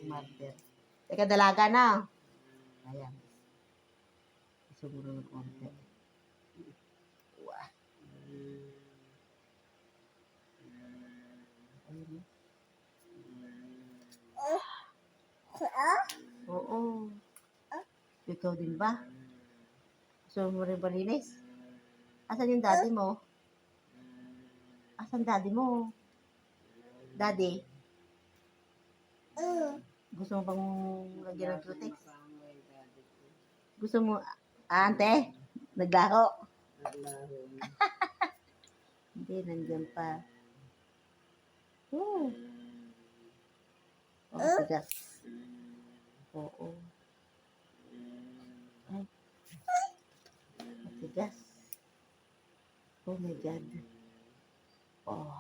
Marter. Teka, dalaga na. Ayan. Siguro ng konti. Wow. Ayun. Oo. Ikaw din ba? Gusto mo rin malinis? Asan yung daddy mo? Asan daddy mo? Daddy? Gusto mo bang lagyan ng Protex? Gusto mo, ante? Naglaho? Hindi, nandiyan pa. Oo. Oh, tigas. Oo. Ay. Tigas. Oh my God. Oh.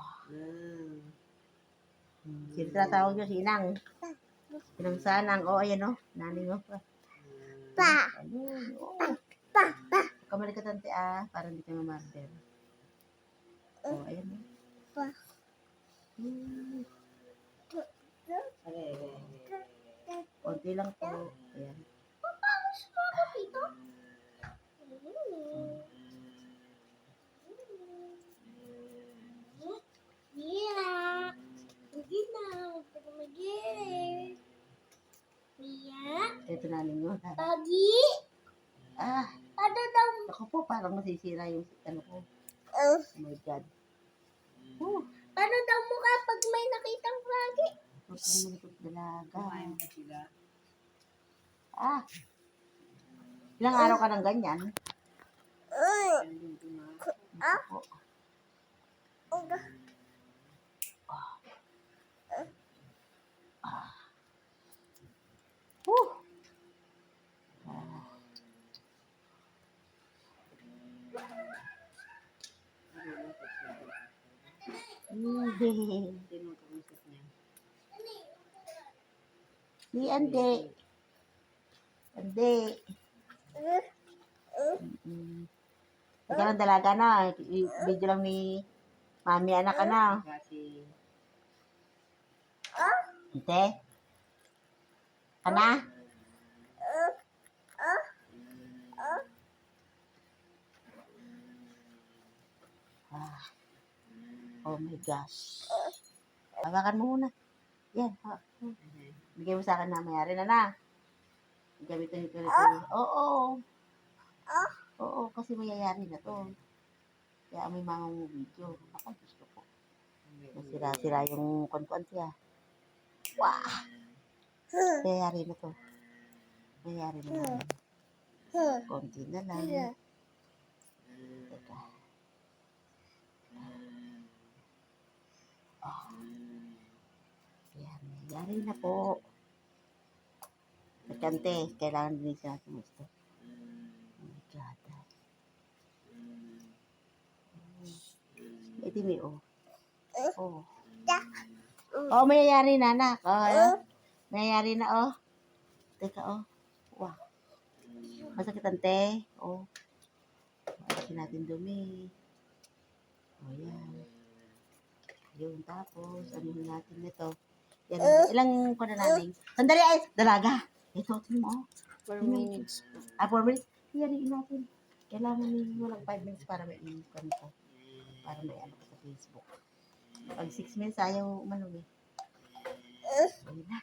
Sino tawag nyo? Sinang. Sinang sanang. Oh, ayan oh. Nani mo pa. Ayun. Oh. Kamali ka tante para hindi ka mamarder. Oh, ayan oh. Konti lang po. Ayan. Ito na ninyo. Pagi? Ano daw? Ako po, parang masisira yung ano ko. Oh my God. Paano daw mo kapag may nakitang pagi? Huwag kang malikot dalaga. Ilang araw ka ng ganyan? Ako po. Ni Ande. Ande. Ikaw ng dalaga na. Video lang ni mami anak ka na. Ante? Ka na? Oh my gosh. Hawakan mo muna. Yan. Bigay mo sa akin na mayari na. Gamitin ito. Oo. Oo, kasi mayayari na to. Kaya may mga video. Ako, gusto ko. Masira-sira yung kontuan siya. Wah! Mayayari na to. Mayayari na lang. Konti na lang. Teka. Ayan, mayayari na po. Nagkante, kailangan din siya natin gusto. Oh my God. Ito may oh. Oh, mayayari na anak. Mayayari na Teka Wow. Masakit ante. Ayasin natin dumi. Yan. Yun, tapos, ano natin nito. Yan, ilang ko na natin. Sandali dalaga. Ito, mo 4 minutes. 4 minutes. Iyarin natin. Kailangan mo lang 5 minutes para may income ko. Para may ano ko sa Facebook. Pag 6 minutes, ayaw umano Ayun na.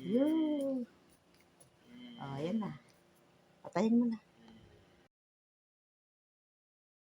Yun. Ayan na. Patayin mo na.